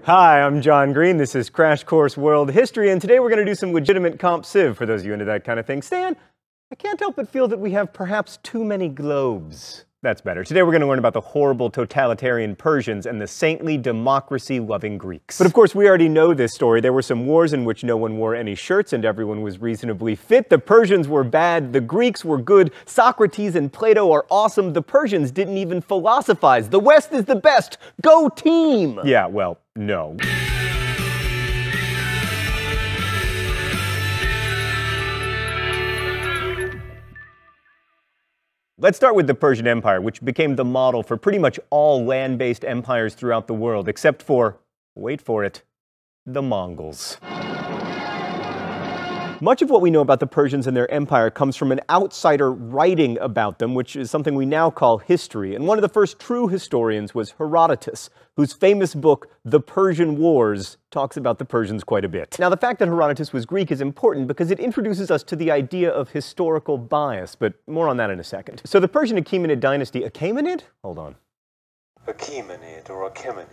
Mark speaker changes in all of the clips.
Speaker 1: Hi, I'm John Green. This is Crash Course World History, and today we're going to do some legitimate comp civ for those of you into that kind of thing. Stan, I can't help but feel that we have perhaps too many globes. That's better. Today we're going to learn about the horrible totalitarian Persians and the saintly democracy-loving Greeks. But of course, we already know this story. There were some wars in which no one wore any shirts and everyone was reasonably fit. The Persians were bad. The Greeks were good. Socrates and Plato are awesome. The Persians didn't even philosophize. The West is the best. Go team! Yeah, well, no. Let's start with the Persian Empire, which became the model for pretty much all land-based empires throughout the world, except for, wait for it, the Mongols. Much of what we know about the Persians and their empire comes from an outsider writing about them, which is something we now call history. And one of the first true historians was Herodotus, whose famous book, The Persian Wars, talks about the Persians quite a bit. Now, the fact that Herodotus was Greek is important because it introduces us to the idea of historical bias, but more on that in a second. So the Persian Achaemenid dynasty, Achaemenid? Hold on.
Speaker 2: Achaemenid or Achaemenid.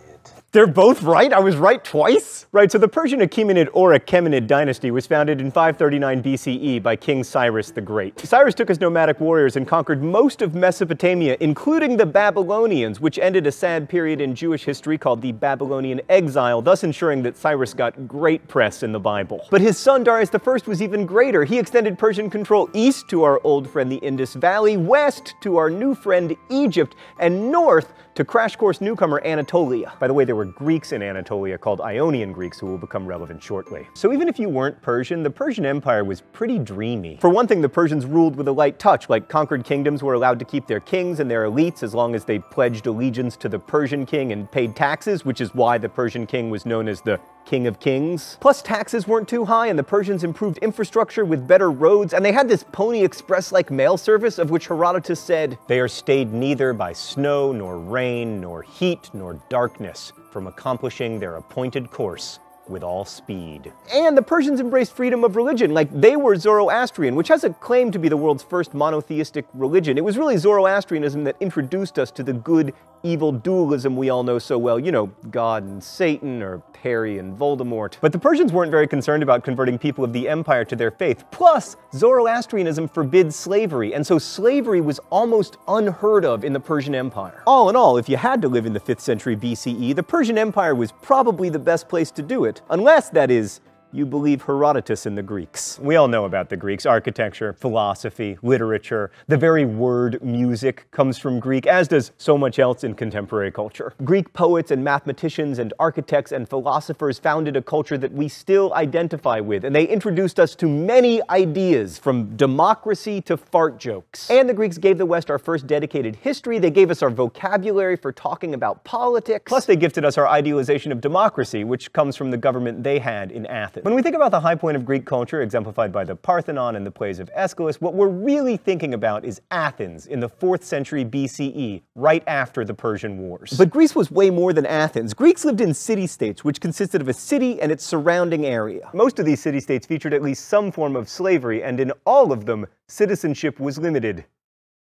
Speaker 1: They're both right? I was right twice? Right, so the Persian Achaemenid or Achaemenid dynasty was founded in 539 BCE by King Cyrus the Great. Cyrus took his nomadic warriors and conquered most of Mesopotamia, including the Babylonians, which ended a sad period in Jewish history called the Babylonian exile, thus ensuring that Cyrus got great press in the Bible. But his son Darius I was even greater. He extended Persian control east to our old friend the Indus Valley, west to our new friend Egypt, and north to Crash Course newcomer Anatolia. By the way, there were Greeks in Anatolia called Ionian Greeks who will become relevant shortly. So even if you weren't Persian, the Persian Empire was pretty dreamy. For one thing, the Persians ruled with a light touch, like conquered kingdoms were allowed to keep their kings and their elites as long as they pledged allegiance to the Persian king and paid taxes, which is why the Persian king was known as the King of Kings. Plus, taxes weren't too high, and the Persians improved infrastructure with better roads, and they had this Pony Express-like mail service of which Herodotus said, "They are stayed neither by snow, nor rain, nor heat, nor darkness, from accomplishing their appointed course with all speed." And the Persians embraced freedom of religion, like they were Zoroastrian, which has a claim to be the world's first monotheistic religion. It was really Zoroastrianism that introduced us to the good-evil dualism we all know so well, you know, God and Satan, or Harry and Voldemort. But the Persians weren't very concerned about converting people of the empire to their faith. Plus, Zoroastrianism forbids slavery, and so slavery was almost unheard of in the Persian Empire. All in all, if you had to live in the 5th century BCE, the Persian Empire was probably the best place to do it. Unless, that is, you believe Herodotus and the Greeks. We all know about the Greeks. Architecture, philosophy, literature. The very word music comes from Greek, as does so much else in contemporary culture. Greek poets and mathematicians and architects and philosophers founded a culture that we still identify with, and they introduced us to many ideas, from democracy to fart jokes. And the Greeks gave the West our first dedicated history. They gave us our vocabulary for talking about politics. Plus, they gifted us our idealization of democracy, which comes from the government they had in Athens. When we think about the high point of Greek culture, exemplified by the Parthenon and the plays of Aeschylus, what we're really thinking about is Athens in the 4th century BCE, right after the Persian Wars. But Greece was way more than Athens. Greeks lived in city-states, which consisted of a city and its surrounding area. Most of these city-states featured at least some form of slavery, and in all of them, citizenship was limited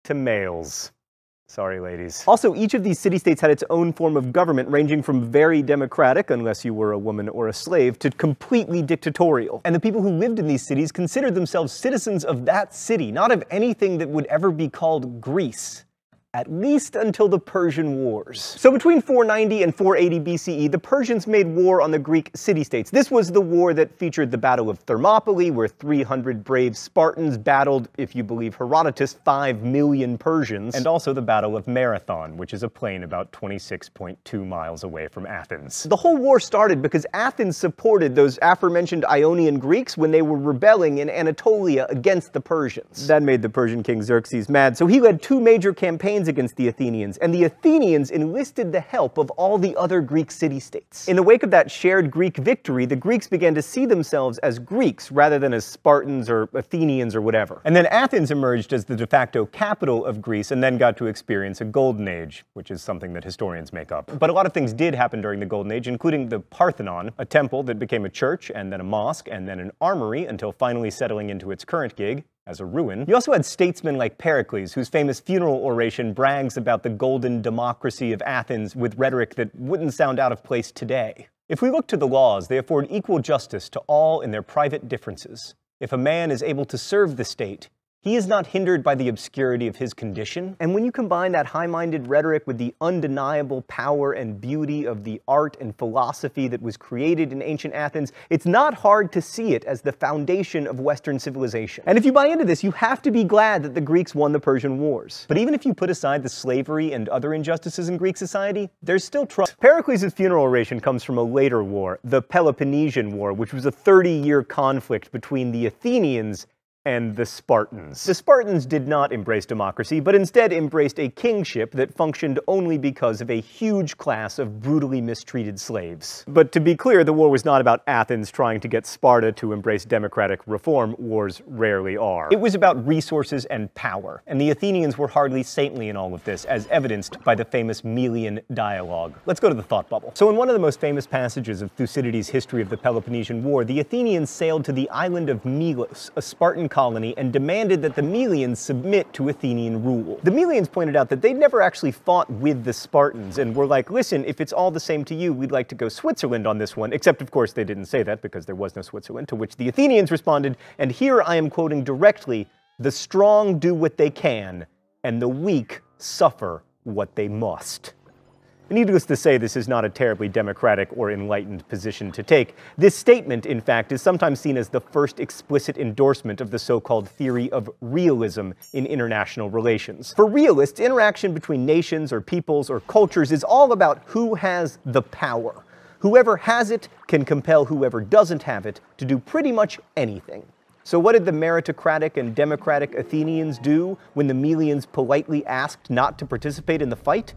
Speaker 1: to males. Sorry, ladies. Also, each of these city-states had its own form of government, ranging from very democratic, unless you were a woman or a slave, to completely dictatorial. And the people who lived in these cities considered themselves citizens of that city, not of anything that would ever be called Greece. At least until the Persian Wars. So between 490 and 480 BCE, the Persians made war on the Greek city-states. This was the war that featured the Battle of Thermopylae, where 300 brave Spartans battled, if you believe Herodotus, 5 million Persians, and also the Battle of Marathon, which is a plain about 26.2 miles away from Athens. The whole war started because Athens supported those aforementioned Ionian Greeks when they were rebelling in Anatolia against the Persians. That made the Persian king Xerxes mad, so he led 2 major campaigns against the Athenians, and the Athenians enlisted the help of all the other Greek city-states. In the wake of that shared Greek victory, the Greeks began to see themselves as Greeks rather than as Spartans or Athenians or whatever. And then Athens emerged as the de facto capital of Greece and then got to experience a golden age, which is something that historians make up. But a lot of things did happen during the golden age, including the Parthenon, a temple that became a church and then a mosque and then an armory until finally settling into its current gig as a ruin. You also had statesmen like Pericles, whose famous funeral oration brags about the golden democracy of Athens with rhetoric that wouldn't sound out of place today. If we look to the laws, they afford equal justice to all in their private differences. If a man is able to serve the state, he is not hindered by the obscurity of his condition. And when you combine that high-minded rhetoric with the undeniable power and beauty of the art and philosophy that was created in ancient Athens, it's not hard to see it as the foundation of Western civilization. And if you buy into this, you have to be glad that the Greeks won the Persian Wars. But even if you put aside the slavery and other injustices in Greek society, there's still trouble. Pericles' funeral oration comes from a later war, the Peloponnesian War, which was a 30-year conflict between the Athenians and the Spartans. The Spartans did not embrace democracy, but instead embraced a kingship that functioned only because of a huge class of brutally mistreated slaves. But to be clear, the war was not about Athens trying to get Sparta to embrace democratic reform. Wars rarely are. It was about resources and power, and the Athenians were hardly saintly in all of this, as evidenced by the famous Melian dialogue. Let's go to the thought bubble. So in one of the most famous passages of Thucydides' history of the Peloponnesian War, the Athenians sailed to the island of Melos, a Spartan colony, and demanded that the Melians submit to Athenian rule. The Melians pointed out that they'd never actually fought with the Spartans, and were like, listen, if it's all the same to you, we'd like to go Switzerland on this one, except of course they didn't say that because there was no Switzerland, to which the Athenians responded, and here I am quoting directly, "The strong do what they can, and the weak suffer what they must." Needless to say, this is not a terribly democratic or enlightened position to take. This statement, in fact, is sometimes seen as the first explicit endorsement of the so-called theory of realism in international relations. For realists, interaction between nations or peoples or cultures is all about who has the power. Whoever has it can compel whoever doesn't have it to do pretty much anything. So what did the meritocratic and democratic Athenians do when the Melians politely asked not to participate in the fight?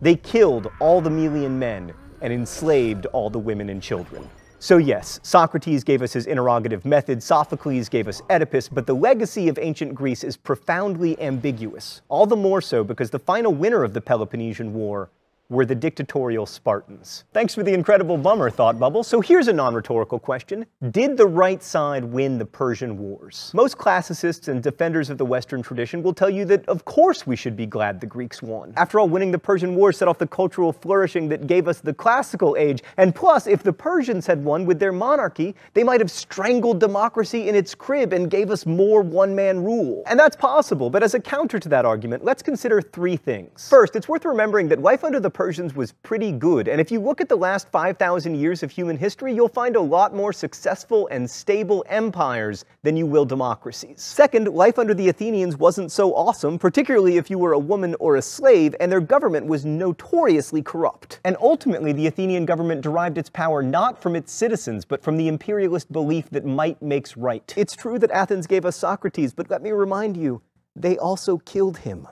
Speaker 1: They killed all the Melian men and enslaved all the women and children. So yes, Socrates gave us his interrogative method, Sophocles gave us Oedipus, but the legacy of ancient Greece is profoundly ambiguous. All the more so because the final winner of the Peloponnesian War were the dictatorial Spartans. Thanks for the incredible bummer, Thought Bubble. So here's a non-rhetorical question. Did the right side win the Persian Wars? Most classicists and defenders of the Western tradition will tell you that of course we should be glad the Greeks won. After all, winning the Persian Wars set off the cultural flourishing that gave us the classical age, and plus, if the Persians had won with their monarchy, they might have strangled democracy in its crib and gave us more one-man rule. And that's possible, but as a counter to that argument, let's consider three things. First, it's worth remembering that life under the Persians was pretty good, and if you look at the last 5,000 years of human history, you'll find a lot more successful and stable empires than you will democracies. Second, life under the Athenians wasn't so awesome, particularly if you were a woman or a slave, and their government was notoriously corrupt. And ultimately, the Athenian government derived its power not from its citizens, but from the imperialist belief that might makes right. It's true that Athens gave us Socrates, but let me remind you, they also killed him.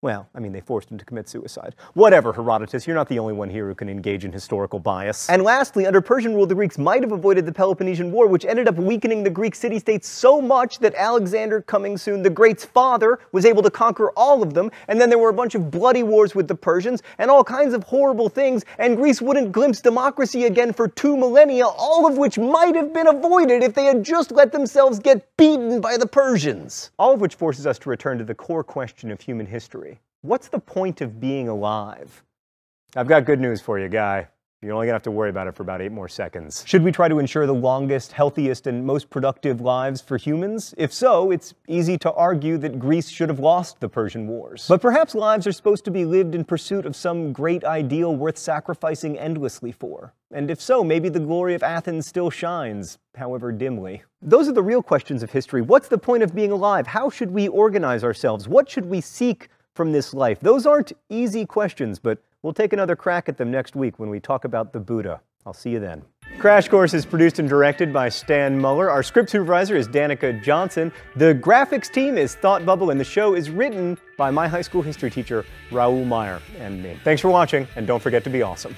Speaker 1: Well, I mean, they forced him to commit suicide. Whatever, Herodotus, you're not the only one here who can engage in historical bias. And lastly, under Persian rule, the Greeks might have avoided the Peloponnesian War, which ended up weakening the Greek city-states so much that Alexander, coming soon, the Great's father, was able to conquer all of them, and then there were a bunch of bloody wars with the Persians, and all kinds of horrible things, and Greece wouldn't glimpse democracy again for 2 millennia, all of which might have been avoided if they had just let themselves get beaten by the Persians. All of which forces us to return to the core question of human history. What's the point of being alive? I've got good news for you, Guy. You're only gonna have to worry about it for about 8 more seconds. Should we try to ensure the longest, healthiest, and most productive lives for humans? If so, it's easy to argue that Greece should have lost the Persian Wars. But perhaps lives are supposed to be lived in pursuit of some great ideal worth sacrificing endlessly for. And if so, maybe the glory of Athens still shines, however dimly. Those are the real questions of history. What's the point of being alive? How should we organize ourselves? What should we seek from this life? Those aren't easy questions, but we'll take another crack at them next week when we talk about the Buddha. I'll see you then. Crash Course is produced and directed by Stan Muller. Our script supervisor is Danica Johnson. The graphics team is Thought Bubble, and the show is written by my high school history teacher, Raoul Meyer, and me. Thanks for watching, and don't forget to be awesome.